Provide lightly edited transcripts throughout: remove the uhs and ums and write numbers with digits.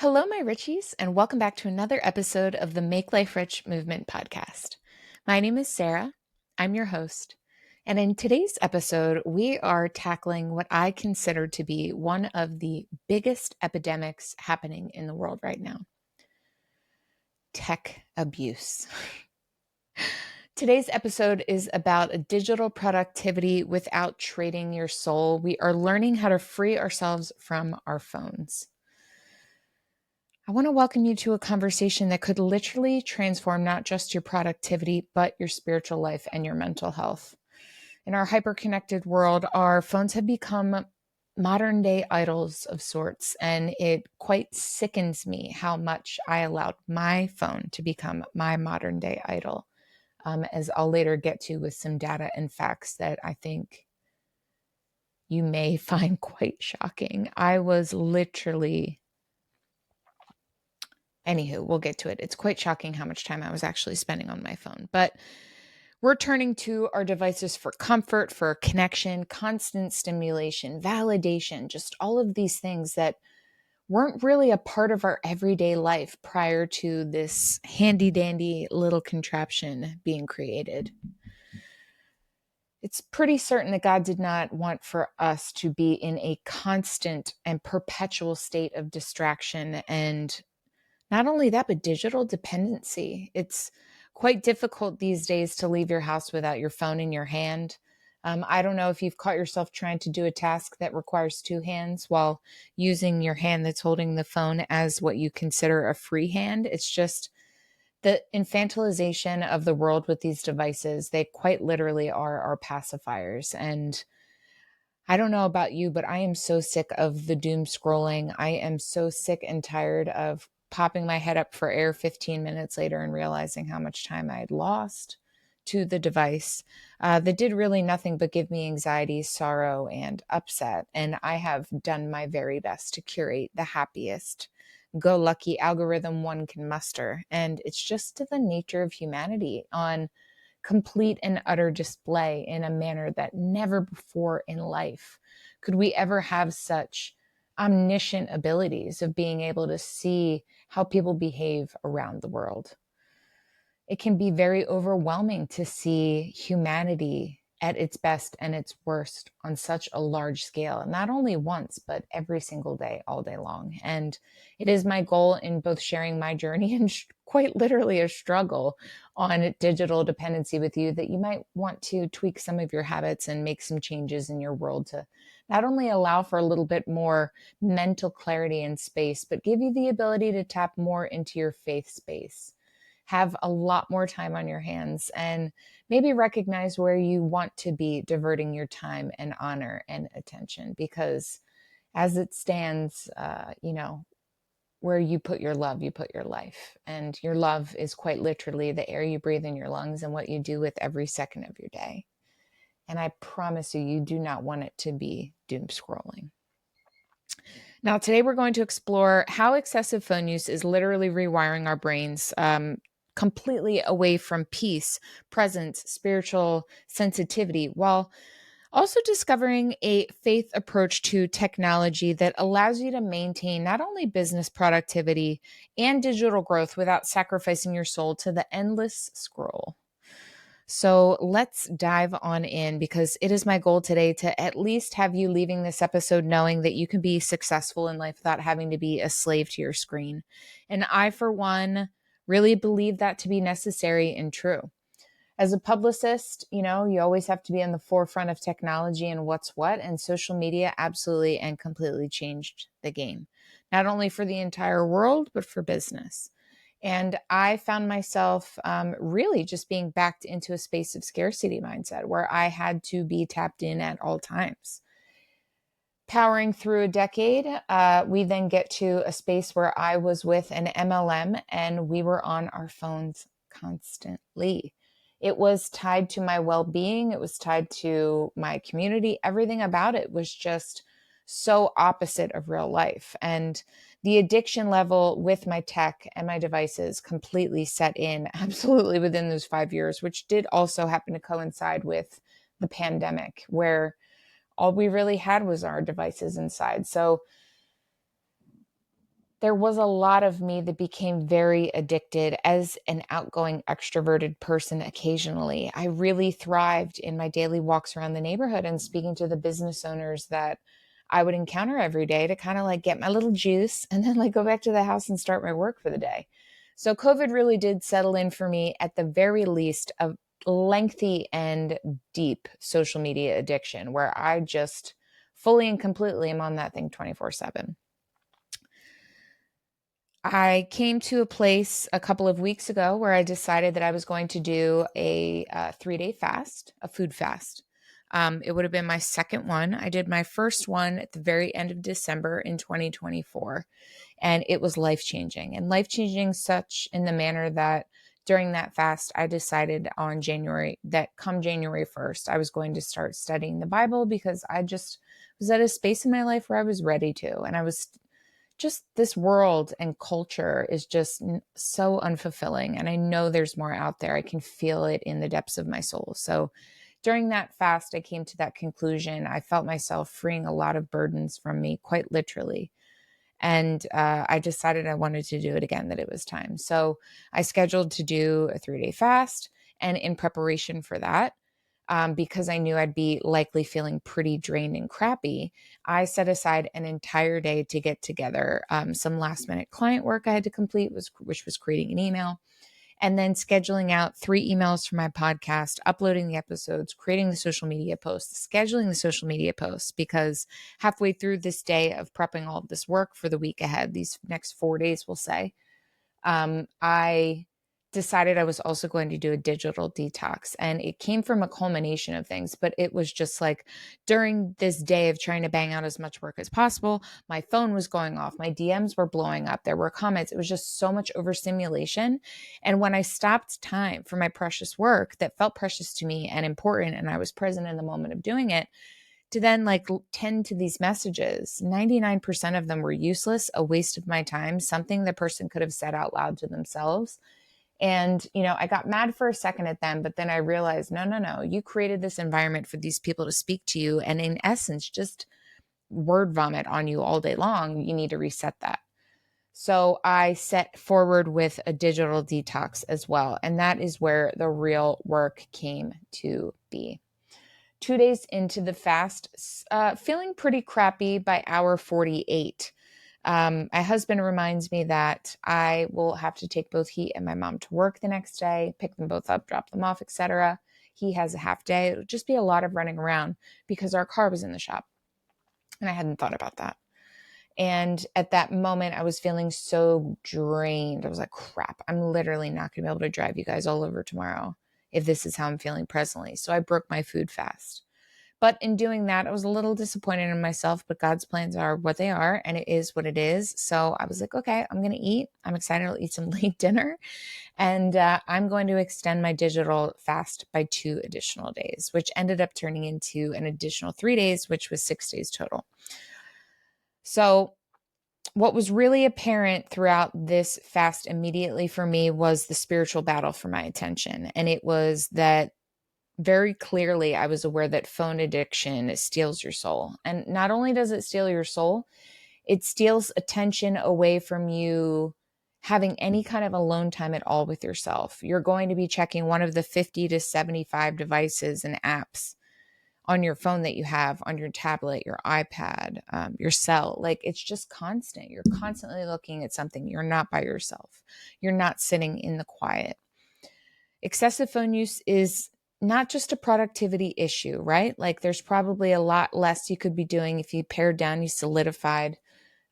Hello, my Richies, and welcome back to another episode of the Make Life Rich Movement podcast. My name is Sara. I'm your host. And in today's episode, we are tackling what I consider to be one of the biggest epidemics happening in the world right now: tech abuse. Today's episode is about a digital productivity without trading your soul. We are learning how to free ourselves from our phones. I want to welcome you to a conversation that could literally transform not just your productivity, but your spiritual life and your mental health. In our hyper-connected world, our phones have become modern day idols of sorts, and it quite sickens me how much I allowed my phone to become my modern day idol, as I'll later get to with some data and facts that I think you may find quite shocking. I was literally Anywho, we'll get to it. It's quite shocking how much time I was actually spending on my phone. But we're turning to our devices for comfort, for connection, constant stimulation, validation, just all of these things that weren't really a part of our everyday life prior to this handy dandy little contraption being created. It's pretty certain that God did not want for us to be in a constant and perpetual state of distraction and not only that, but digital dependency. It's quite difficult these days to leave your house without your phone in your hand. I don't know if you've caught yourself trying to do a task that requires two hands while using your hand that's holding the phone as what you consider a free hand. It's just the infantilization of the world with these devices. They quite literally are our pacifiers. And I don't know about you, but I am so sick of the doom scrolling. I am so sick and tired of popping my head up for air 15 minutes later and realizing how much time I had lost to the device that did really nothing but give me anxiety, sorrow, and upset. And I have done my very best to curate the happiest go lucky algorithm one can muster. And it's just to the nature of humanity on complete and utter display in a manner that never before in life could we ever have such omniscient abilities of being able to see how people behave around the world. It can be very overwhelming to see humanity at its best and its worst on such a large scale, not only once, but every single day, all day long. And it is my goal in both sharing my journey and quite literally a struggle on digital dependency with you that you might want to tweak some of your habits and make some changes in your world to not only allow for a little bit more mental clarity and space, but give you the ability to tap more into your faith space, have a lot more time on your hands, and maybe recognize where you want to be diverting your time and honor and attention. Because as it stands, where you put your love, you put your life. And your love is quite literally the air you breathe in your lungs and what you do with every second of your day. And I promise you, you do not want it to be doom scrolling. Now, today we're going to explore how excessive phone use is literally rewiring our brains completely away from peace, presence, spiritual sensitivity, while also discovering a faith approach to technology that allows you to maintain not only business productivity and digital growth without sacrificing your soul to the endless scroll. So let's dive on in, because it is my goal today to at least have you leaving this episode knowing that you can be successful in life without having to be a slave to your screen. And I, for one, really believe that to be necessary and true. As a publicist, you always have to be on the forefront of technology and what's what, and social media absolutely and completely changed the game, not only for the entire world, but for business. And I found myself really just being backed into a space of scarcity mindset where I had to be tapped in at all times. Powering through a decade, we then get to a space where I was with an MLM and we were on our phones constantly. It was tied to my well-being. It was tied to my community. Everything about it was just so opposite of real life. And the addiction level with my tech and my devices completely set in absolutely within those 5 years, which did also happen to coincide with the pandemic, where all we really had was our devices inside. So there was a lot of me that became very addicted as an outgoing, extroverted person occasionally. I really thrived in my daily walks around the neighborhood and speaking to the business owners that I would encounter every day to kind of like get my little juice and then like go back to the house and start my work for the day. So COVID really did settle in for me at the very least a lengthy and deep social media addiction where I just fully and completely am on that thing 24/7. I came to a place a couple of weeks ago where I decided that I was going to do a 3-day fast, a food fast. It would have been my second one. I did my first one at the very end of December in 2024, and it was life changing. And life changing such in the manner that during that fast, I decided on January that come January 1st, I was going to start studying the Bible because I just was at a space in my life where I was ready to. And I was just this world and culture is just so unfulfilling. And I know there's more out there. I can feel it in the depths of my soul. So during that fast, I came to that conclusion. I felt myself freeing a lot of burdens from me, quite literally. And I decided I wanted to do it again, that it was time. So I scheduled to do a 3-day fast. And in preparation for that, because I knew I'd be likely feeling pretty drained and crappy, I set aside an entire day to get together some last minute client work I had to complete, which was creating an email, and then scheduling out 3 emails for my podcast, uploading the episodes, creating the social media posts, scheduling the social media posts, because halfway through this day of prepping all of this work for the week ahead, these next 4 days, we'll say, I decided I was also going to do a digital detox. And it came from a culmination of things, but it was just like during this day of trying to bang out as much work as possible, my phone was going off, my DMs were blowing up, there were comments. It was just so much overstimulation. And when I stopped time for my precious work that felt precious to me and important, and I was present in the moment of doing it, to then like tend to these messages, 99% of them were useless, a waste of my time, something the person could have said out loud to themselves. And, I got mad for a second at them, but then I realized, no, no, no, you created this environment for these people to speak to you. And in essence, just word vomit on you all day long. You need to reset that. So I set forward with a digital detox as well. And that is where the real work came to be. 2 days into the fast, feeling pretty crappy by hour 48. My husband reminds me that I will have to take both he and my mom to work the next day, pick them both up, drop them off, etc. He has a half day. It would just be a lot of running around because our car was in the shop. And I hadn't thought about that. And at that moment, I was feeling so drained. I was like, crap, I'm literally not going to be able to drive you guys all over tomorrow if this is how I'm feeling presently. So I broke my food fast. But in doing that, I was a little disappointed in myself, but God's plans are what they are, and it is what it is. So I was like, okay, I'm going to eat. I'm excited. I'll eat some late dinner, and I'm going to extend my digital fast by 2 additional days, which ended up turning into an additional 3 days, which was 6 days total. So what was really apparent throughout this fast immediately for me was the spiritual battle for my attention. And it was that very clearly I was aware that phone addiction steals your soul. And not only does it steal your soul, it steals attention away from you having any kind of alone time at all with yourself. You're going to be checking one of the 50 to 75 devices and apps on your phone that you have, on your tablet, your iPad, your cell. Like it's just constant. You're constantly looking at something. You're not by yourself. You're not sitting in the quiet. Excessive phone use is not just a productivity issue, right? Like there's probably a lot less you could be doing if you pared down, you solidified.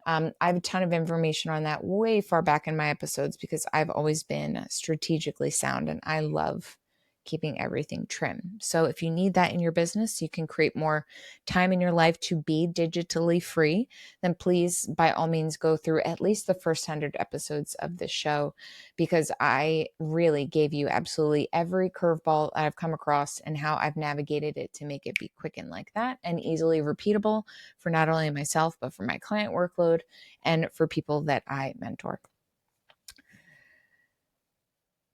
I have a ton of information on that way far back in my episodes because I've always been strategically sound and I love keeping everything trim. So if you need that in your business, you can create more time in your life to be digitally free, then please, by all means, go through at least the first 100 episodes of this show because I really gave you absolutely every curveball I've come across and how I've navigated it to make it be quick and like that and easily repeatable for not only myself, but for my client workload and for people that I mentor.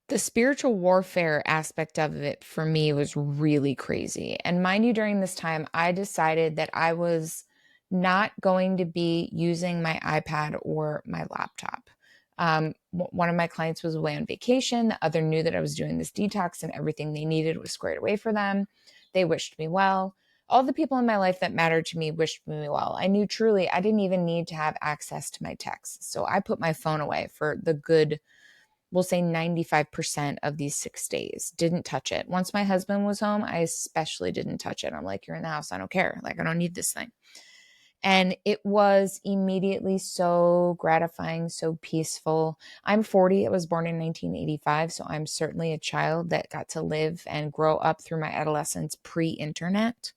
The spiritual warfare aspect of it for me was really crazy. And mind you, during this time, I decided that I was not going to be using my iPad or my laptop. One of my clients was away on vacation. The other knew that I was doing this detox and everything they needed was squared away for them. They wished me well. All the people in my life that mattered to me wished me well. I knew truly I didn't even need to have access to my texts. So I put my phone away for the good, we'll say 95% of these 6 days. Didn't touch it. Once my husband was home, I especially didn't touch it. I'm like, you're in the house. I don't care. Like, I don't need this thing. And it was immediately so gratifying, so peaceful. I'm 40. I was born in 1985. So I'm certainly a child that got to live and grow up through my adolescence pre-internet,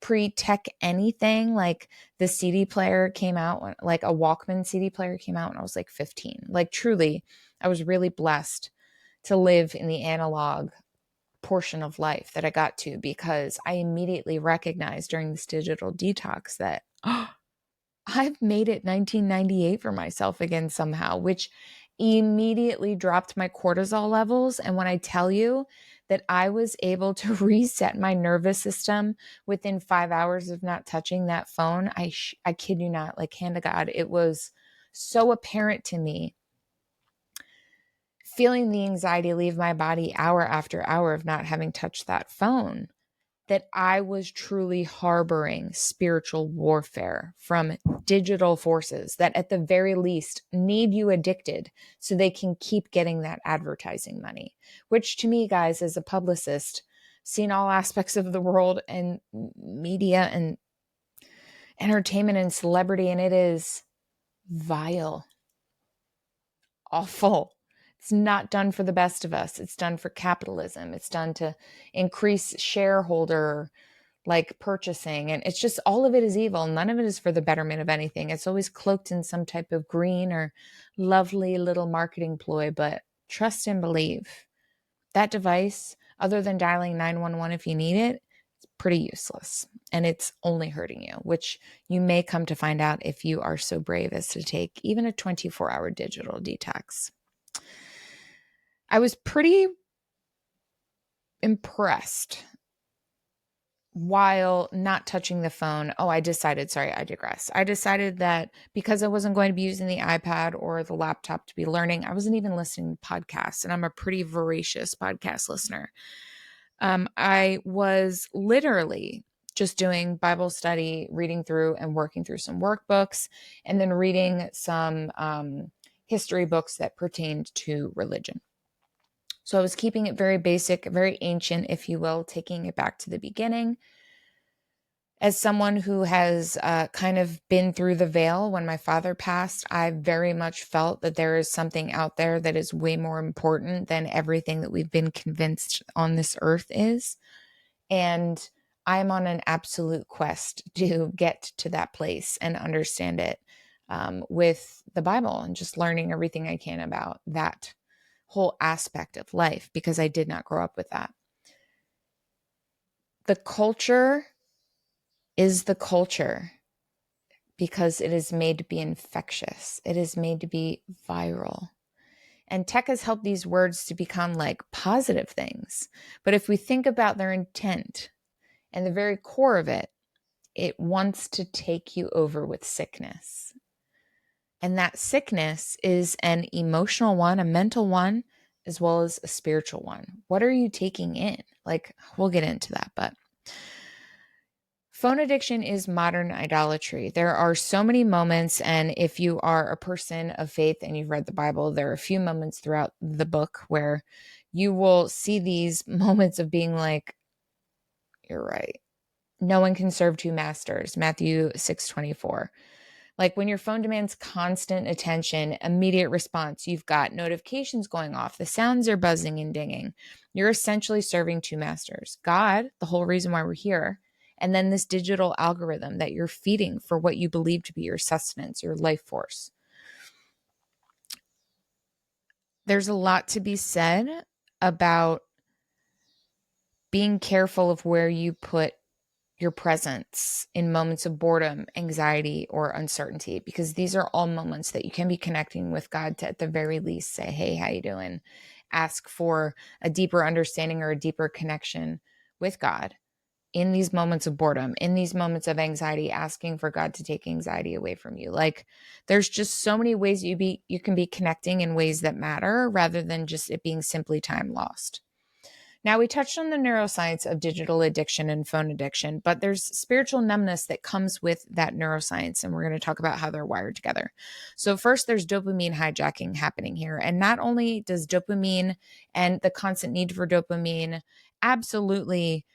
pre-tech anything. Like the CD player came out, like a Walkman CD player came out when I was like 15. Like truly, I was really blessed to live in the analog portion of life that I got to, because I immediately recognized during this digital detox that I've made it 1998 for myself again somehow, which immediately dropped my cortisol levels. And when I tell you that I was able to reset my nervous system within 5 hours of not touching that phone, I kid you not, like hand to God, it was so apparent to me, feeling the anxiety leave my body hour after hour of not having touched that phone, that I was truly harboring spiritual warfare from digital forces that at the very least need you addicted so they can keep getting that advertising money, which to me, guys, as a publicist, seen all aspects of the world and media and entertainment and celebrity, and it is vile, awful. It's not done for the best of us. It's done for capitalism. It's done to increase shareholder like purchasing. And it's just, all of it is evil. None of it is for the betterment of anything. It's always cloaked in some type of green or lovely little marketing ploy. But trust and believe that device, other than dialing 911 if you need it, it's pretty useless. And it's only hurting you, which you may come to find out if you are so brave as to take even a 24-hour digital detox. I was pretty impressed while not touching the phone. I digress. I decided that because I wasn't going to be using the iPad or the laptop to be learning, I wasn't even listening to podcasts, and I'm a pretty voracious podcast listener. I was literally just doing Bible study, reading through and working through some workbooks, and then reading some history books that pertained to religion. So I was keeping it very basic, very ancient, if you will, taking it back to the beginning. As someone who has kind of been through the veil when my father passed, I very much felt that there is something out there that is way more important than everything that we've been convinced on this earth is. And I'm on an absolute quest to get to that place and understand it with the Bible and just learning everything I can about that whole aspect of life, because I did not grow up with that. The culture is the culture because it is made to be infectious. It is made to be viral. And tech has helped these words to become like positive things. But if we think about their intent and the very core of it, it wants to take you over with sickness. And that sickness is an emotional one, a mental one, as well as a spiritual one. What are you taking in? Like, we'll get into that, but phone addiction is modern idolatry. There are so many moments, and if you are a person of faith and you've read the Bible, there are a few moments throughout the book where you will see these moments of being like, you're right. No one can serve two masters, Matthew 6:24. Like when your phone demands constant attention, immediate response, you've got notifications going off, the sounds are buzzing and dinging. You're essentially serving two masters. God, the whole reason why we're here, and then this digital algorithm that you're feeding for what you believe to be your sustenance, your life force. There's a lot to be said about being careful of where you put your presence in moments of boredom, anxiety, or uncertainty, because these are all moments that you can be connecting with God to, at the very least, say, hey, how you doing? Ask for a deeper understanding or a deeper connection with God. in these moments of boredom, in these moments of anxiety, asking for God to take anxiety away from you. Like there's just so many ways you can be connecting in ways that matter rather than just it being simply time lost. Now, we touched on the neuroscience of digital addiction and phone addiction, but there's spiritual numbness that comes with that neuroscience, and we're going to talk about how they're wired together. So, first, there's dopamine hijacking happening here. And not only does dopamine and the constant need for dopamine absolutely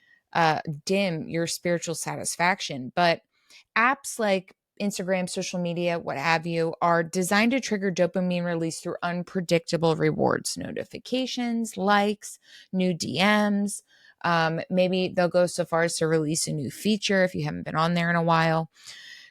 dim your spiritual satisfaction, but apps like Instagram, social media, what have you, are designed to trigger dopamine release through unpredictable rewards, notifications, likes, new DMs. Maybe they'll go so far as to release a new feature if you haven't been on there in a while,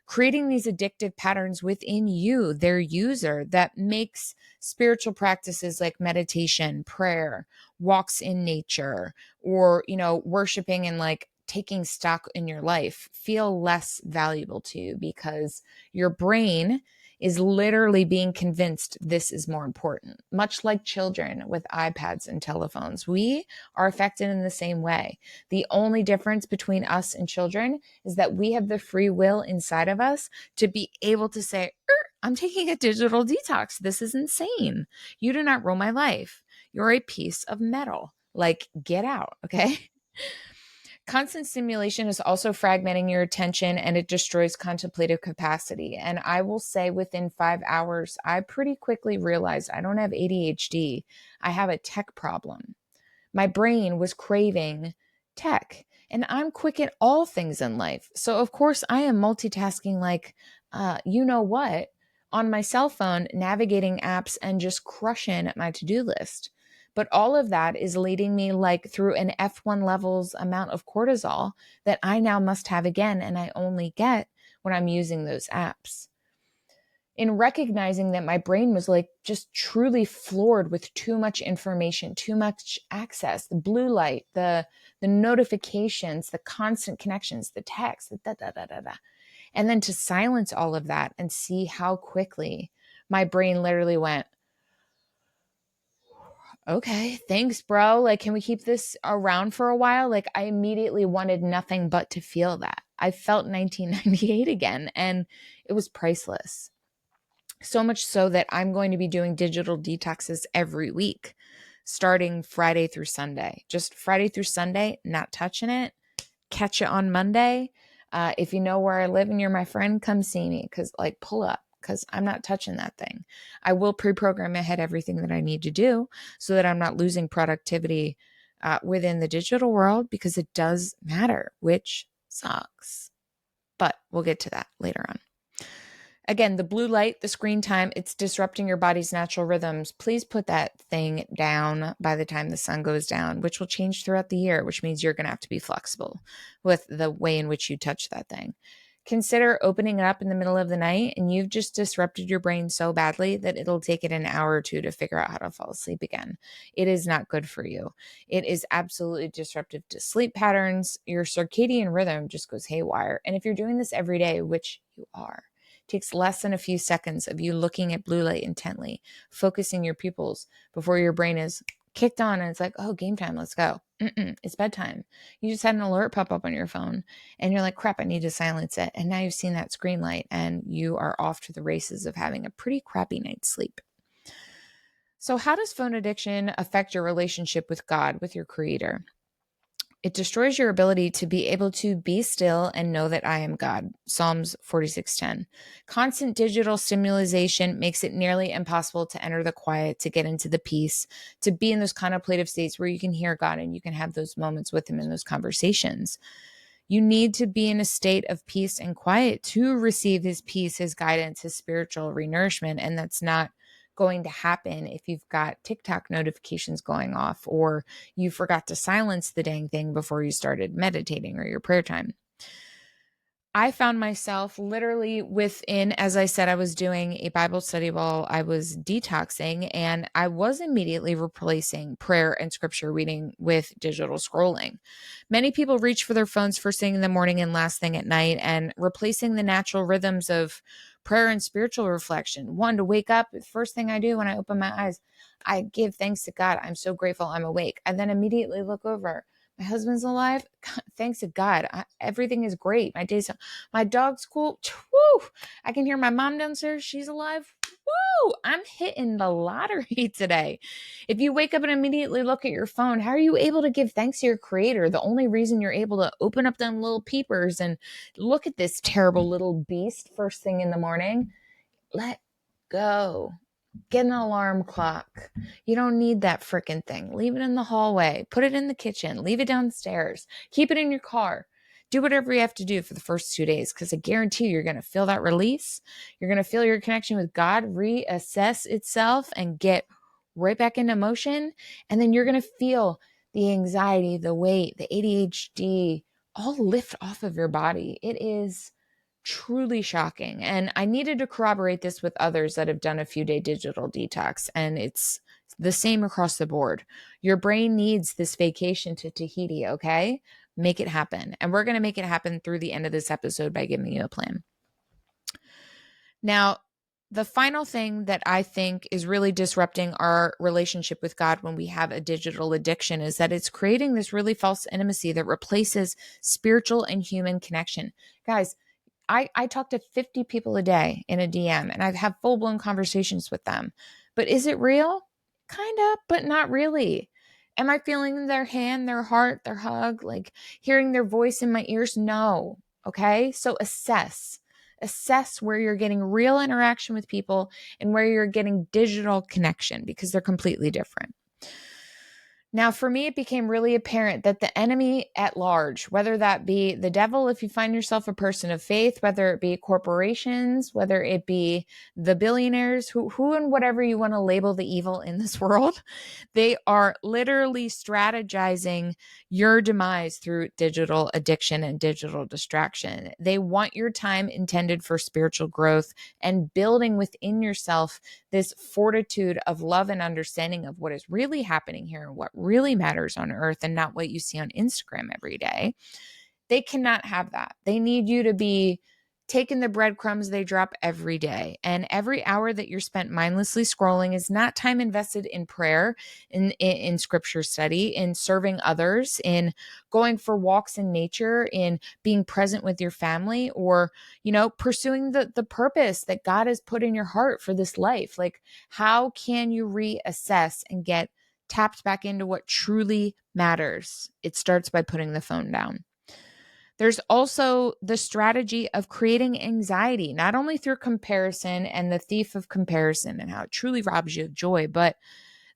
creating these addictive patterns within you, their user, that makes spiritual practices like meditation, prayer, walks in nature, or, worshiping and like taking stock in your life feel less valuable to you because your brain is literally being convinced this is more important. Much like children with iPads and telephones, we are affected in the same way. The only difference between us and children is that we have the free will inside of us to be able to say, I'm taking a digital detox. This is insane. You do not rule my life. You're a piece of metal. Like, get out, okay? Constant stimulation is also fragmenting your attention and it destroys contemplative capacity. And I will say within 5 hours, I pretty quickly realized I don't have ADHD. I have a tech problem. My brain was craving tech, and I'm quick at all things in life. So, of course, I am multitasking like, you know what, on my cell phone, navigating apps and just crushing my to-do list. But all of that is leading me like through an F1 levels amount of cortisol that I now must have again, and I only get when I'm using those apps. In recognizing that my brain was like just truly floored with too much information, too much access, the blue light, the notifications, the constant connections, the text, the da da da da da. And then to silence all of that and see how quickly my brain literally went, okay, thanks, bro. Like, can we keep this around for a while? Like, I immediately wanted nothing but to feel that. I felt 1998 again, and it was priceless. So much so that I'm going to be doing digital detoxes every week, starting Friday through Sunday. Just Friday through Sunday, not touching it. Catch it on Monday. If you know where I live and you're my friend, come see me because, like, pull up because I'm not touching that thing. I will pre-program ahead everything that I need to do so that I'm not losing productivity within the digital world because it does matter, which sucks. But we'll get to that later on. Again, the blue light, the screen time, it's disrupting your body's natural rhythms. Please put that thing down by the time the sun goes down, which will change throughout the year, which means you're going to have to be flexible with the way in which you touch that thing. Consider opening it up in the middle of the night and you've just disrupted your brain so badly that it'll take it an hour or two to figure out how to fall asleep again. It is not good for you. It is absolutely disruptive to sleep patterns. Your circadian rhythm just goes haywire. And if you're doing this every day, which you are, takes less than a few seconds of you looking at blue light intently, focusing your pupils before your brain is kicked on and it's like, oh, game time, let's go. It's bedtime. You just had an alert pop up on your phone and you're like, crap, I need to silence it. And now you've seen that screen light and you are off to the races of having a pretty crappy night's sleep. So how does phone addiction affect your relationship with God, with your creator? It destroys your ability to be able to be still and know that I am God. Psalms 46:10. Constant digital stimulation makes it nearly impossible to enter the quiet, to get into the peace, to be in those contemplative states where you can hear God and you can have those moments with him in those conversations. You need to be in a state of peace and quiet to receive his peace, his guidance, his spiritual renourishment. And that's not going to happen if you've got TikTok notifications going off or you forgot to silence the dang thing before you started meditating or your prayer time. I found myself literally within, as I said, I was doing a Bible study while I was detoxing, and I was immediately replacing prayer and scripture reading with digital scrolling. Many people reach for their phones first thing in the morning and last thing at night, and replacing the natural rhythms of prayer and spiritual reflection. One, to wake up, the first thing I do when I open my eyes, I give thanks to God. I'm so grateful I'm awake. I then immediately look over My husband's alive. Thanks to God. Everything is great. My dog's cool. Woo! I can hear my mom downstairs. She's alive. Woo! I'm hitting the lottery today. If you wake up and immediately look at your phone, how are you able to give thanks to your creator? The only reason you're able to open up them little peepers and look at this terrible little beast first thing in the morning, let go. Get an alarm clock. You don't need that freaking thing. Leave it in the hallway. Put it in the kitchen. Leave it downstairs. Keep it in your car. Do whatever you have to do for the first 2 days, because I guarantee you're going to feel that release. You're going to feel your connection with God reassess itself and get right back into motion. And then you're going to feel the anxiety, the weight, the ADHD all lift off of your body. It is truly shocking. And I needed to corroborate this with others that have done a few-day digital detox. And it's the same across the board. Your brain needs this vacation to Tahiti, okay? Make it happen. And we're going to make it happen through the end of this episode by giving you a plan. Now, the final thing that I think is really disrupting our relationship with God when we have a digital addiction is that it's creating this really false intimacy that replaces spiritual and human connection. Guys, I talk to 50 people a day in a DM, and I've had full-blown conversations with them. But is it real? Kind of, but not really. Am I feeling their hand, their heart, their hug, like hearing their voice in my ears? No. Okay. So assess where you're getting real interaction with people and where you're getting digital connection, because they're completely different. Now, for me, it became really apparent that the enemy at large, whether that be the devil, if you find yourself a person of faith, whether it be corporations, whether it be the billionaires, who and whatever you want to label the evil in this world, they are literally strategizing your demise through digital addiction and digital distraction. They want your time intended for spiritual growth and building within yourself this fortitude of love and understanding of what is really happening here and what really matters on earth, and not what you see on Instagram every day. They cannot have that. They need you to be taking the breadcrumbs they drop every day. And every hour that you're spent mindlessly scrolling is not time invested in prayer, in scripture study, in serving others, in going for walks in nature, in being present with your family, or, pursuing the purpose that God has put in your heart for this life. Like, how can you reassess and get tapped back into what truly matters? It starts by putting the phone down. There's also the strategy of creating anxiety, not only through comparison and the thief of comparison and how it truly robs you of joy, but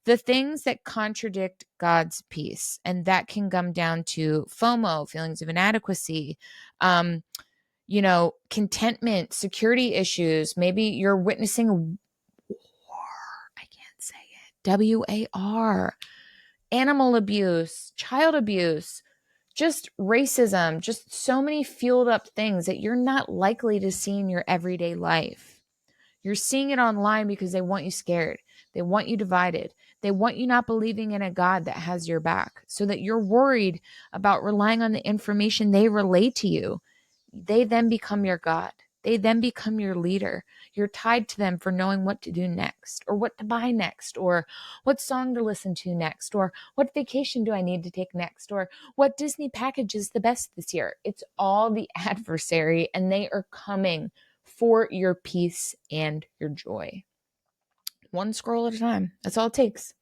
the things that contradict God's peace. And that can come down to FOMO, feelings of inadequacy, contentment, security issues. Maybe you're witnessing a war. I can't say it. WAR. Animal abuse, child abuse, just racism, just so many fueled up things that you're not likely to see in your everyday life. You're seeing it online because they want you scared. They want you divided. They want you not believing in a God that has your back, so that you're worried about relying on the information they relay to you. They then become your God. They then become your leader. You're tied to them for knowing what to do next, or what to buy next, or what song to listen to next, or what vacation do I need to take next, or what Disney package is the best this year. It's all the adversary, and they are coming for your peace and your joy. One scroll at a time. That's all it takes.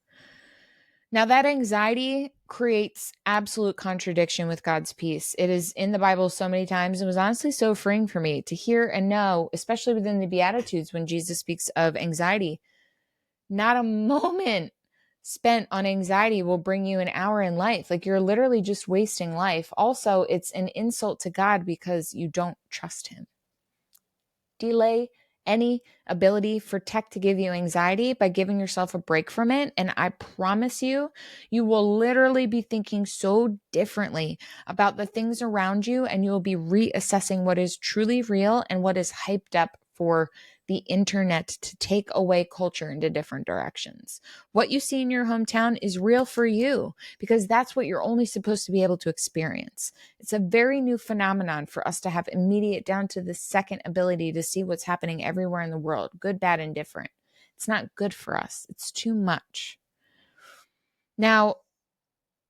Now, that anxiety creates absolute contradiction with God's peace. It is in the Bible so many times. It was honestly so freeing for me to hear and know, especially within the Beatitudes when Jesus speaks of anxiety. Not a moment spent on anxiety will bring you an hour in life. Like, you're literally just wasting life. Also, it's an insult to God because you don't trust him. Delay any ability for tech to give you anxiety by giving yourself a break from it. And I promise you, you will literally be thinking so differently about the things around you, and you will be reassessing what is truly real and what is hyped up for the internet to take away culture into different directions. What you see in your hometown is real for you, because that's what you're only supposed to be able to experience. It's a very new phenomenon for us to have immediate, down to the second ability to see what's happening everywhere in the world, good, bad, and different. It's not good for us. It's too much. Now,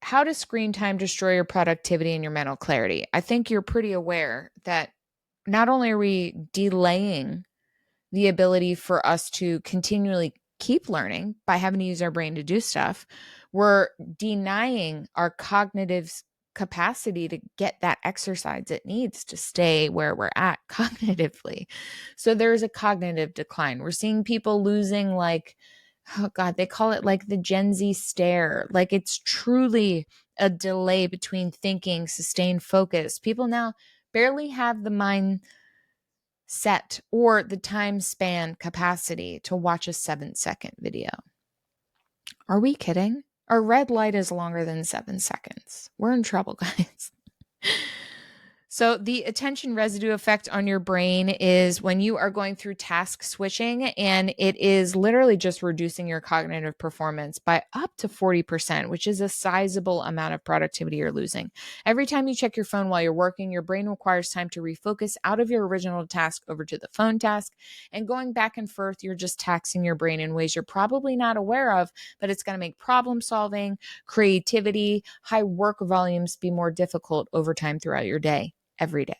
how does screen time destroy your productivity and your mental clarity? I think you're pretty aware that not only are we delaying the ability for us to continually keep learning by having to use our brain to do stuff, we're denying our cognitive capacity to get that exercise it needs to stay where we're at cognitively. So there's a cognitive decline. We're seeing people losing, like, oh God, they call it like the Gen Z stare. Like, it's truly a delay between thinking, sustained focus. People now barely have the mind set or the time span capacity to watch a 7-second video. Are we kidding? Our red light is longer than 7 seconds. We're in trouble, guys. So the attention residue effect on your brain is when you are going through task switching, and it is literally just reducing your cognitive performance by up to 40%, which is a sizable amount of productivity you're losing. Every time you check your phone while you're working, your brain requires time to refocus out of your original task over to the phone task. And going back and forth, you're just taxing your brain in ways you're probably not aware of, but it's going to make problem solving, creativity, high work volumes be more difficult over time throughout your day. Every day.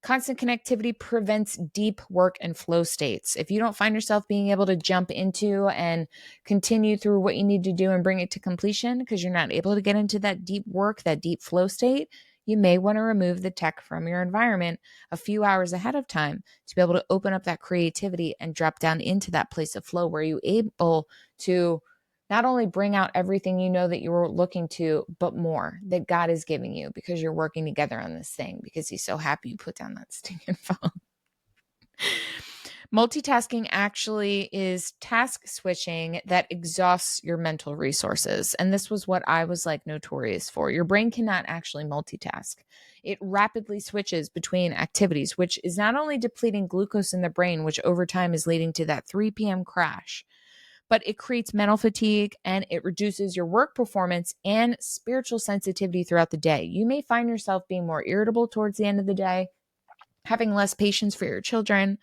Constant connectivity prevents deep work and flow states. If you don't find yourself being able to jump into and continue through what you need to do and bring it to completion because you're not able to get into that deep work, that deep flow state, you may want to remove the tech from your environment a few hours ahead of time to be able to open up that creativity and drop down into that place of flow where you're able to not only bring out everything you know that you were looking to, but more that God is giving you because you're working together on this thing because he's so happy you put down that stinking phone. Multitasking actually is task switching that exhausts your mental resources. And this was what I was like notorious for. Your brain cannot actually multitask. It rapidly switches between activities, which is not only depleting glucose in the brain, which over time is leading to that 3 p.m. crash, but it creates mental fatigue and it reduces your work performance and spiritual sensitivity throughout the day. You may find yourself being more irritable towards the end of the day, having less patience for your children,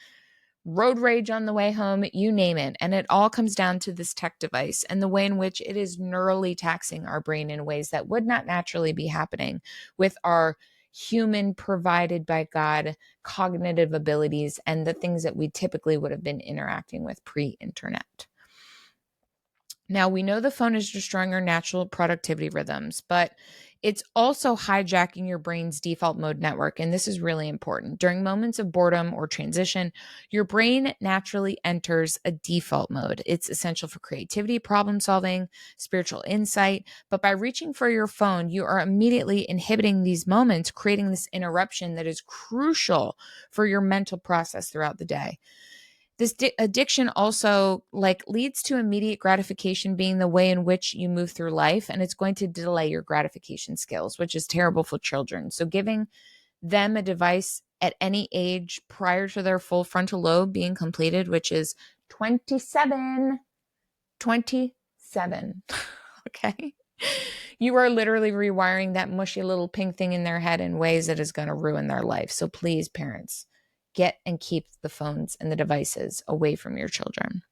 road rage on the way home, you name it. And it all comes down to this tech device and the way in which it is neurally taxing our brain in ways that would not naturally be happening with our human provided by God cognitive abilities and the things that we typically would have been interacting with pre-internet. Now, we know the phone is destroying our natural productivity rhythms, but it's also hijacking your brain's default mode network. And this is really important. During moments of boredom or transition, your brain naturally enters a default mode. It's essential for creativity, problem solving, spiritual insight. But by reaching for your phone, you are immediately inhibiting these moments, creating this interruption that is crucial for your mental process throughout the day. This addiction also leads to immediate gratification being the way in which you move through life, and it's going to delay your gratification skills, which is terrible for children. So giving them a device at any age prior to their full frontal lobe being completed, which is 27, okay? You are literally rewiring that mushy little pink thing in their head in ways that is going to ruin their life. So please, parents, get and keep the phones and the devices away from your children.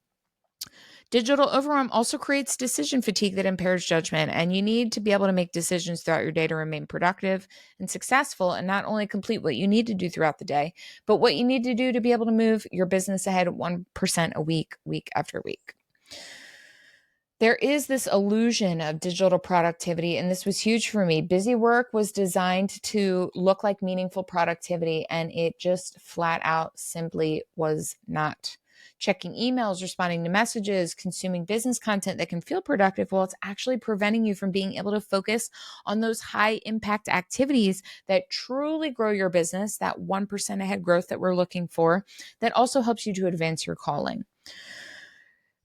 Digital overwhelm also creates decision fatigue that impairs judgment, and you need to be able to make decisions throughout your day to remain productive and successful and not only complete what you need to do throughout the day, but what you need to do to be able to move your business ahead 1% a week, week after week. There is this illusion of digital productivity, and this was huge for me. Busy work was designed to look like meaningful productivity, and it just flat out simply was not. Checking emails, responding to messages, consuming business content that can feel productive, well, it's actually preventing you from being able to focus on those high impact activities that truly grow your business, that 1% ahead growth that we're looking for, that also helps you to advance your calling.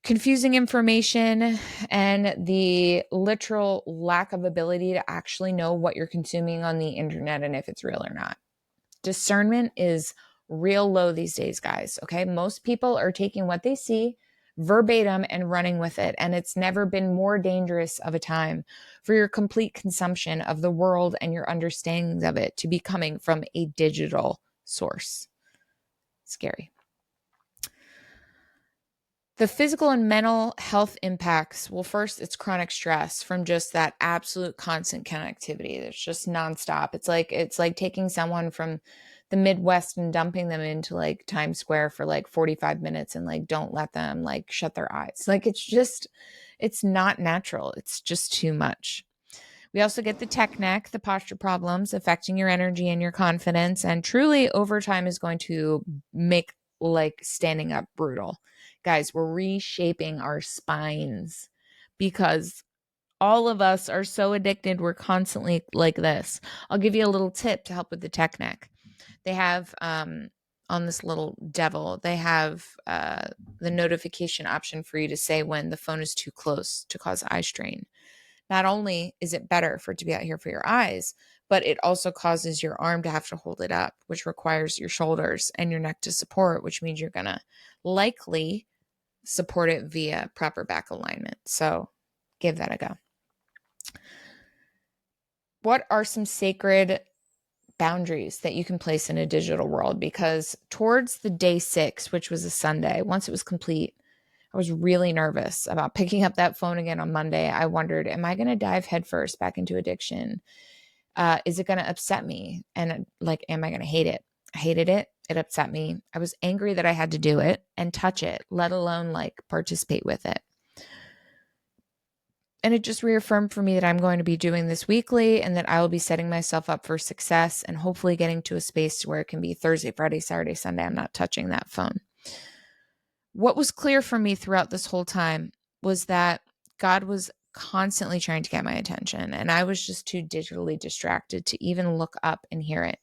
Confusing information and the literal lack of ability to actually know what you're consuming on the internet and if it's real or not. Discernment is real low these days, guys. Okay. Most people are taking what they see verbatim and running with it. And it's never been more dangerous of a time for your complete consumption of the world and your understandings of it to be coming from a digital source. Scary. The physical and mental health impacts, well, first, it's chronic stress from just that absolute constant connectivity. It's just nonstop. It's like taking someone from the Midwest and dumping them into like Times Square for like 45 minutes and like don't let them like shut their eyes. Like it's not natural. It's just too much. We also get the tech neck, the posture problems affecting your energy and your confidence. And truly, over time, is going to make like standing up brutal. Guys, we're reshaping our spines because all of us are so addicted. We're constantly like this. I'll give you a little tip to help with the tech neck. They have, on this little devil, they have the notification option for you to say when the phone is too close to cause eye strain. Not only is it better for it to be out here for your eyes, but it also causes your arm to have to hold it up, which requires your shoulders and your neck to support, which means you're going to likely support it via proper back alignment. So give that a go. What are some sacred boundaries that you can place in a digital world? Because towards the day 6, which was a Sunday, once it was complete, I was really nervous about picking up that phone again on Monday. I wondered, am I going to dive headfirst back into addiction? Is it going to upset me? And like, am I going to hate it? I hated it. It upset me. I was angry that I had to do it and touch it, let alone like participate with it. And it just reaffirmed for me that I'm going to be doing this weekly and that I will be setting myself up for success and hopefully getting to a space where it can be Thursday, Friday, Saturday, Sunday. I'm not touching that phone. What was clear for me throughout this whole time was that God was constantly trying to get my attention, and I was just too digitally distracted to even look up and hear it.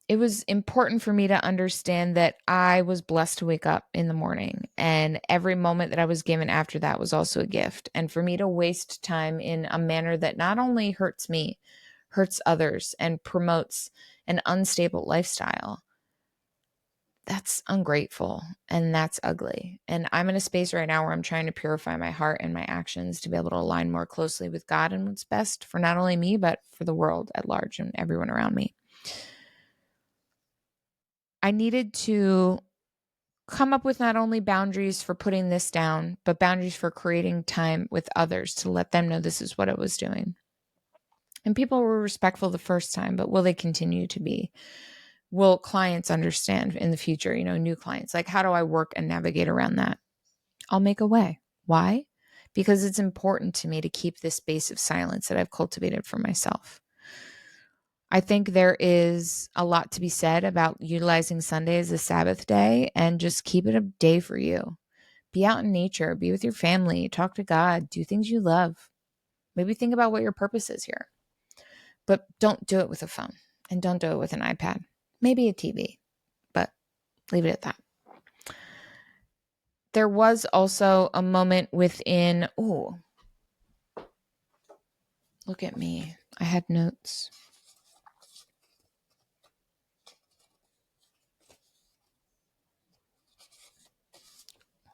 It was important for me to understand that I was blessed to wake up in the morning, and every moment that I was given after that was also a gift. And for me to waste time in a manner that not only hurts me, hurts others, and promotes an unstable lifestyle, that's ungrateful and that's ugly. And I'm in a space right now where I'm trying to purify my heart and my actions to be able to align more closely with God and what's best for not only me, but for the world at large and everyone around me. I needed to come up with not only boundaries for putting this down, but boundaries for creating time with others to let them know this is what I was doing. And people were respectful the first time, but will they continue to be? Will clients understand in the future, new clients? Like, how do I work and navigate around that? I'll make a way. Why? Because it's important to me to keep this space of silence that I've cultivated for myself. I think there is a lot to be said about utilizing Sunday as a Sabbath day and just keep it a day for you. Be out in nature, be with your family, talk to God, do things you love. Maybe think about what your purpose is here. But don't do it with a phone and don't do it with an iPad. Maybe a TV, but leave it at that. There was also a moment within, look at me. I had notes.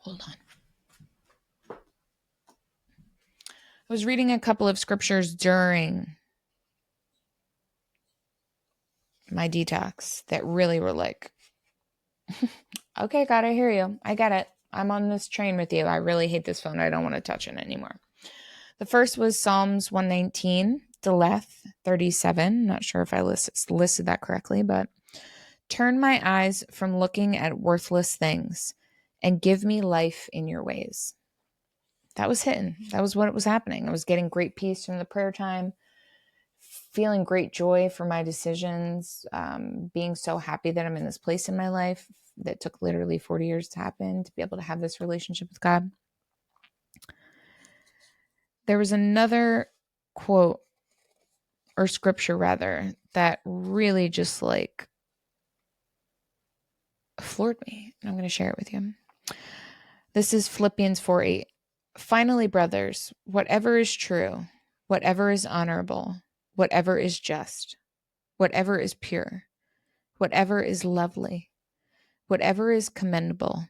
Hold on. I was reading a couple of scriptures during my detox that really were like, okay, God, I hear you. I get it. I'm on this train with you. I really hate this phone. I don't want to touch it anymore. The first was Psalms 119, Deleth 37. Not sure if I listed that correctly, but turn my eyes from looking at worthless things and give me life in your ways. That was hitting. That was what was happening. I was getting great peace from the prayer time, feeling great joy for my decisions, being so happy that I'm in this place in my life that took literally 40 years to happen, to be able to have this relationship with God. There was another quote, or scripture rather, that really just like floored me. And I'm going to share it with you. This is Philippians 4:8. Finally, brothers, whatever is true, whatever is honorable, whatever is just, whatever is pure, whatever is lovely, whatever is commendable,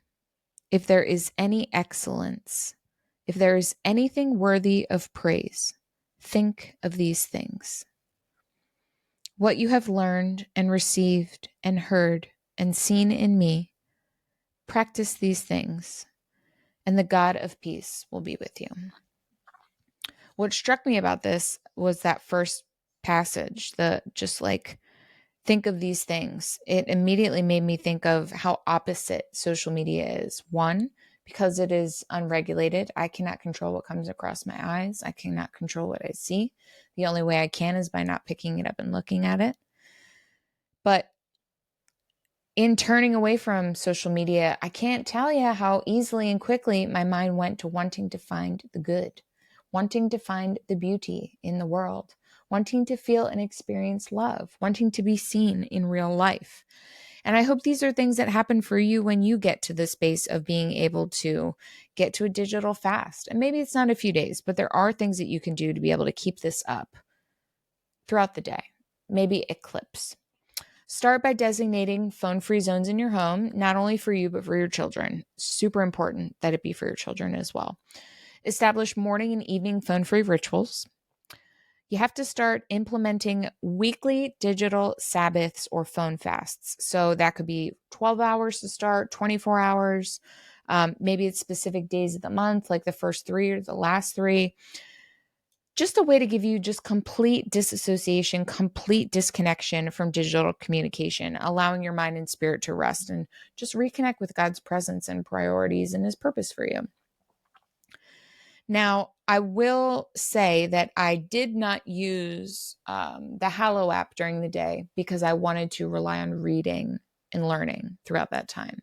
if there is any excellence, if there is anything worthy of praise, think of these things. What you have learned and received and heard and seen in me, Practice these things, and the God of peace will be with you. What struck me about this was that first passage, the just like, think of these things. It immediately made me think of how opposite social media is. One, because it is unregulated. I cannot control what comes across my eyes. I cannot control what I see. The only way I can is by not picking it up and looking at it. But in turning away from social media, I can't tell you how easily and quickly my mind went to wanting to find the good, wanting to find the beauty in the world, wanting to feel and experience love, wanting to be seen in real life. And I hope these are things that happen for you when you get to the space of being able to get to a digital fast. And maybe it's not a few days, but there are things that you can do to be able to keep this up throughout the day. Maybe eclipse. Start by designating phone-free zones in your home, not only for you, but for your children. Super important that it be for your children as well. Establish morning and evening phone-free rituals. You have to start implementing weekly digital Sabbaths or phone fasts. So that could be 12 hours to start, 24 hours. Maybe it's specific days of the month, like the first 3 or the last 3. Just a way to give you just complete disassociation, complete disconnection from digital communication, allowing your mind and spirit to rest and just reconnect with God's presence and priorities and his purpose for you. Now, I will say that I did not use the Hallow app during the day because I wanted to rely on reading and learning throughout that time.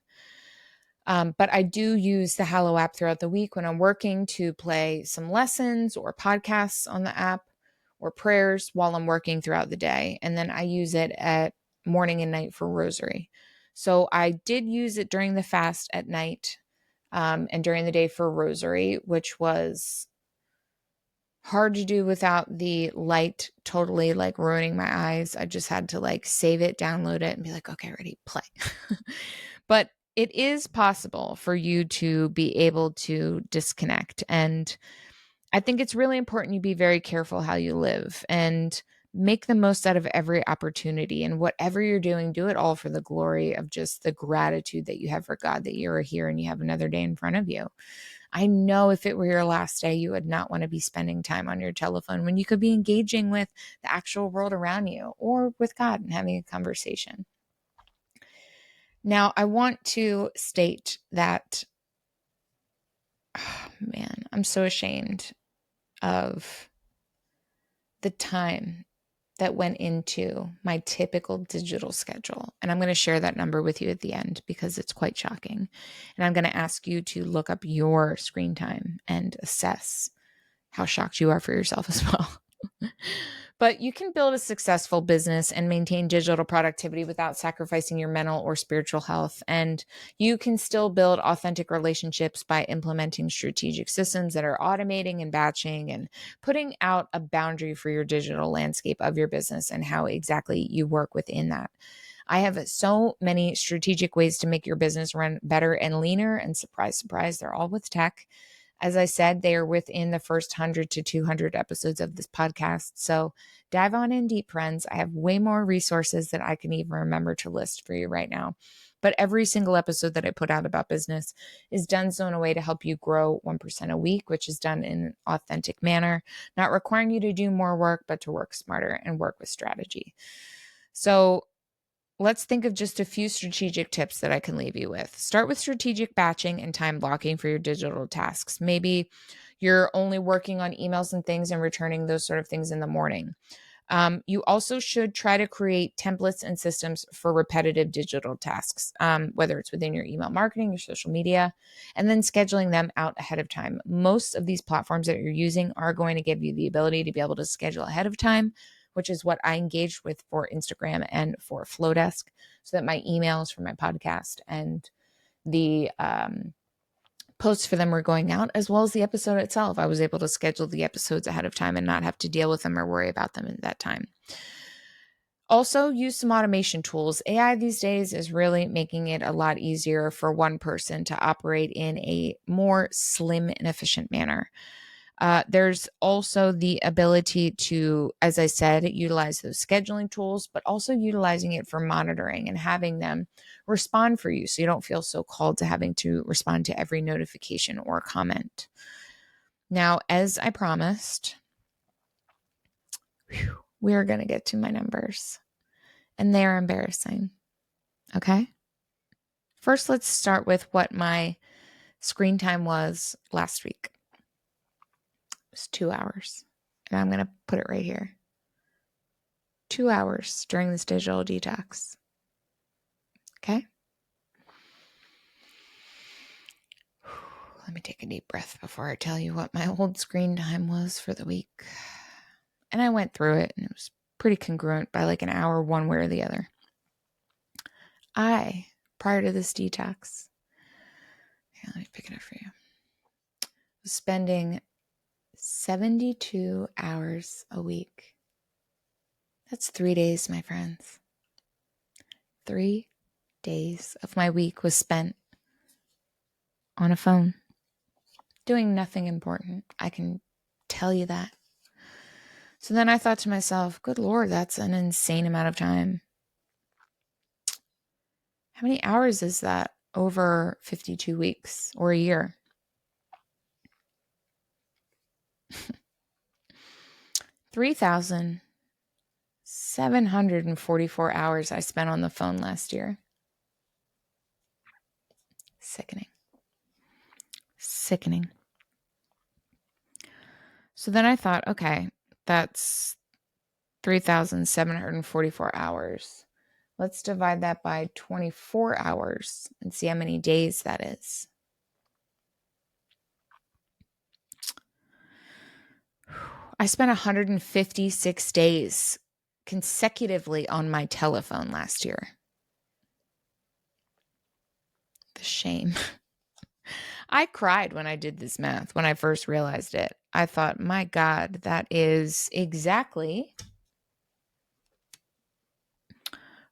But I do use the Hallow app throughout the week when I'm working to play some lessons or podcasts on the app or prayers while I'm working throughout the day. And then I use it at morning and night for rosary. So I did use it during the fast at night and during the day for rosary, which was hard to do without the light totally like ruining my eyes. I just had to like save it, download it, and be like, okay, ready, play. But it is possible for you to be able to disconnect. And I think it's really important you be very careful how you live and make the most out of every opportunity. And whatever you're doing, do it all for the glory of just the gratitude that you have for God, that you're here and you have another day in front of you. I know if it were your last day, you would not want to be spending time on your telephone when you could be engaging with the actual world around you or with God and having a conversation. Now, I want to state that, oh man, I'm so ashamed of the time that went into my typical digital schedule. And I'm going to share that number with you at the end because it's quite shocking. And I'm going to ask you to look up your screen time and assess how shocked you are for yourself as well. But you can build a successful business and maintain digital productivity without sacrificing your mental or spiritual health. And you can still build authentic relationships by implementing strategic systems that are automating and batching and putting out a boundary for your digital landscape of your business and how exactly you work within that. I have so many strategic ways to make your business run better and leaner. And surprise, surprise, they're all with tech. As I said, they are within the first 100 to 200 episodes of this podcast. So dive on in deep, friends. I have way more resources that I can even remember to list for you right now. But every single episode that I put out about business is done so in a way to help you grow 1% a week, which is done in an authentic manner, not requiring you to do more work, but to work smarter and work with strategy. So let's think of just a few strategic tips that I can leave you with. Start with strategic batching and time blocking for your digital tasks. Maybe you're only working on emails and things and returning those sort of things in the morning. You also should try to create templates and systems for repetitive digital tasks, whether it's within your email marketing, your social media, and then scheduling them out ahead of time. Most of these platforms that you're using are going to give you the ability to be able to schedule ahead of time, which is what I engaged with for Instagram and for Flowdesk, so that my emails for my podcast and the posts for them were going out, as well as the episode itself. I was able to schedule the episodes ahead of time and not have to deal with them or worry about them at that time. Also, use some automation tools. AI these days is really making it a lot easier for one person to operate in a more slim and efficient manner. There's also the ability to, as I said, utilize those scheduling tools, but also utilizing it for monitoring and having them respond for you so you don't feel so called to having to respond to every notification or comment. Now, as I promised, we are going to get to my numbers, and they are embarrassing. Okay? First, let's start with what my screen time was last week. It was 2 hours, and I'm going to put it right here. 2 hours during this digital detox. Okay? Let me take a deep breath before I tell you what my old screen time was for the week. And I went through it, and it was pretty congruent by like an hour one way or the other. Prior to this detox, let me pick it up for you, was spending 72 hours a week. That's 3 days, my friends. 3 days of my week was spent on a phone, doing nothing important. I can tell you that. So then I thought to myself, good Lord, that's an insane amount of time. How many hours is that over 52 weeks or a year? 3,744 hours I spent on the phone last year. Sickening. So then I thought, okay, that's 3,744 hours. Let's divide that by 24 hours and see how many days that is. I spent 156 days consecutively on my telephone last year. The shame. I cried when I did this math, when I first realized it. I thought, my God, that is exactly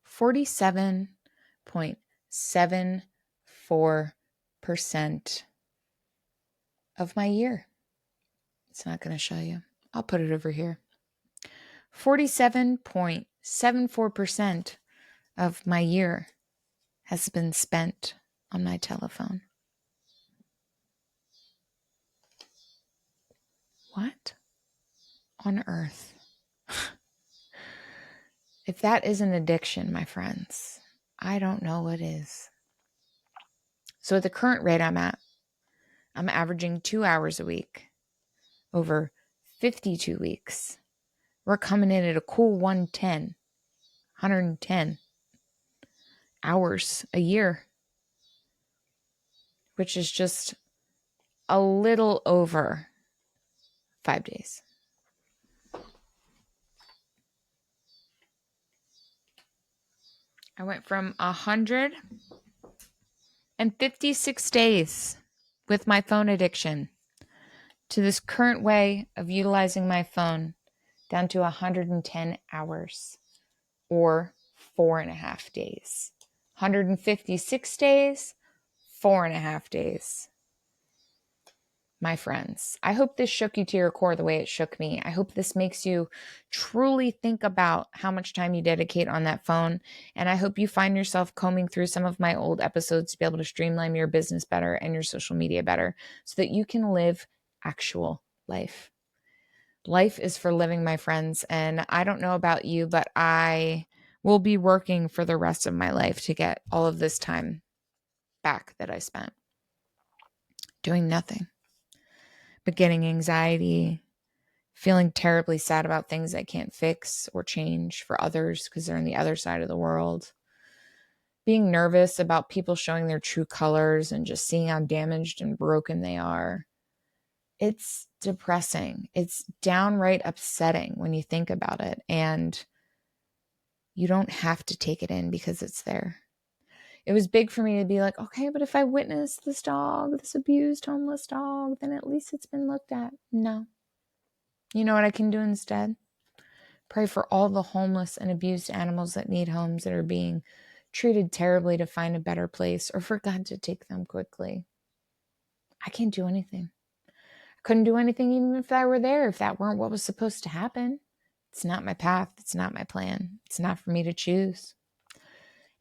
47.74% of my year. It's not going to show you. I'll put it over here. 47.74% of my year has been spent on my telephone. What on earth? If that is an addiction, my friends, I don't know what is. So at the current rate I'm at, I'm averaging 2 hours a week over 52 weeks. We're coming in at a cool 110 hours a year, which is just a little over 5 days. I went from 156 days with my phone addiction to this current way of utilizing my phone down to 110 hours or 4.5 days. 156 days, 4.5 days. My friends, I hope this shook you to your core the way it shook me. I hope this makes you truly think about how much time you dedicate on that phone. And I hope you find yourself combing through some of my old episodes to be able to streamline your business better and your social media better so that you can live actual life. Life is for living, my friends. And I don't know about you, but I will be working for the rest of my life to get all of this time back that I spent doing nothing but getting anxiety, feeling terribly sad about things I can't fix or change for others because they're on the other side of the world, being nervous about people showing their true colors and just seeing how damaged and broken they are. It's depressing. It's downright upsetting when you think about it, and you don't have to take it in because it's there. It was big for me to be like, okay, but if I witness this dog, this abused homeless dog, then at least it's been looked at. No. You know what I can do instead? Pray for all the homeless and abused animals that need homes, that are being treated terribly to find a better place, or for God to take them quickly. I can't do anything. I Couldn't do anything even if I were there, if that weren't what was supposed to happen. It's not my path. It's not my plan. It's not for me to choose.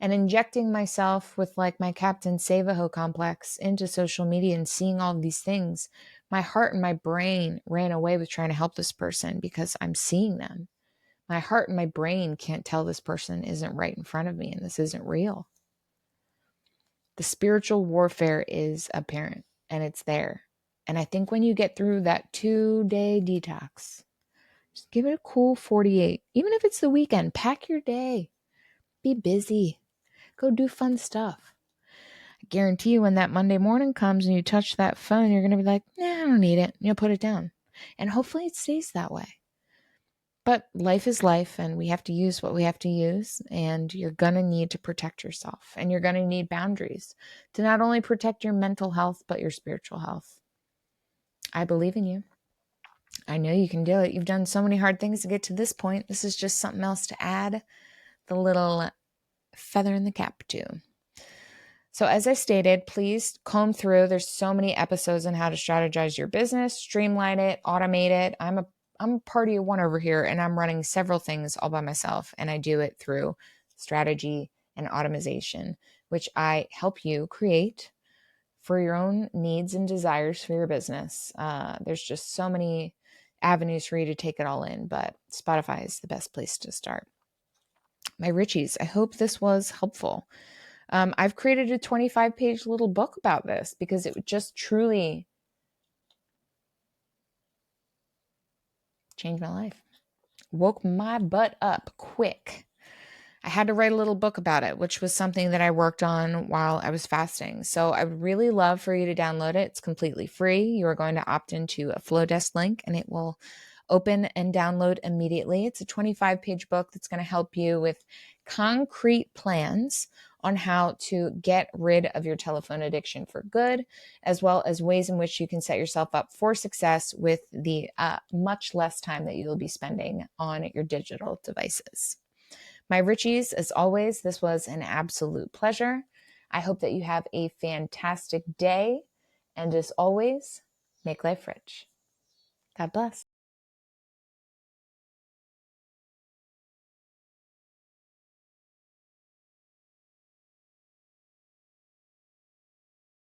And injecting myself with like my Captain Savaho complex into social media and seeing all these things, my heart and my brain ran away with trying to help this person because I'm seeing them. My heart and my brain can't tell this person isn't right in front of me and this isn't real. The spiritual warfare is apparent and it's there. And I think when you get through that 2-day detox, just give it a cool 48. Even if it's the weekend, pack your day. Be busy. Go do fun stuff. I guarantee you when that Monday morning comes and you touch that phone, you're going to be like, nah, I don't need it. You'll put it down. And hopefully it stays that way. But life is life and we have to use what we have to use. And you're going to need to protect yourself. And you're going to need boundaries to not only protect your mental health, but your spiritual health. I believe in you. I know you can do it. You've done so many hard things to get to this point. This is just something else to add the little feather in the cap to. So as I stated, please comb through. There's so many episodes on how to strategize your business, streamline it, automate it. I'm a party of one over here, and I'm running several things all by myself, and I do it through strategy and automation, which I help you create for your own needs and desires for your business. There's just so many avenues for you to take it all in, but Spotify is the best place to start. My Richies, I hope this was helpful. I've created a 25-page little book about this because it would just truly change my life. Woke my butt up quick. I had to write a little book about it, which was something that I worked on while I was fasting. So I would really love for you to download it. It's completely free. You are going to opt into a Flowdesk link and it will open and download immediately. It's a 25-page book that's going to help you with concrete plans on how to get rid of your telephone addiction for good, as well as ways in which you can set yourself up for success with the much less time that you will be spending on your digital devices. My Richies, as always, this was an absolute pleasure. I hope that you have a fantastic day. And as always, make life rich. God bless.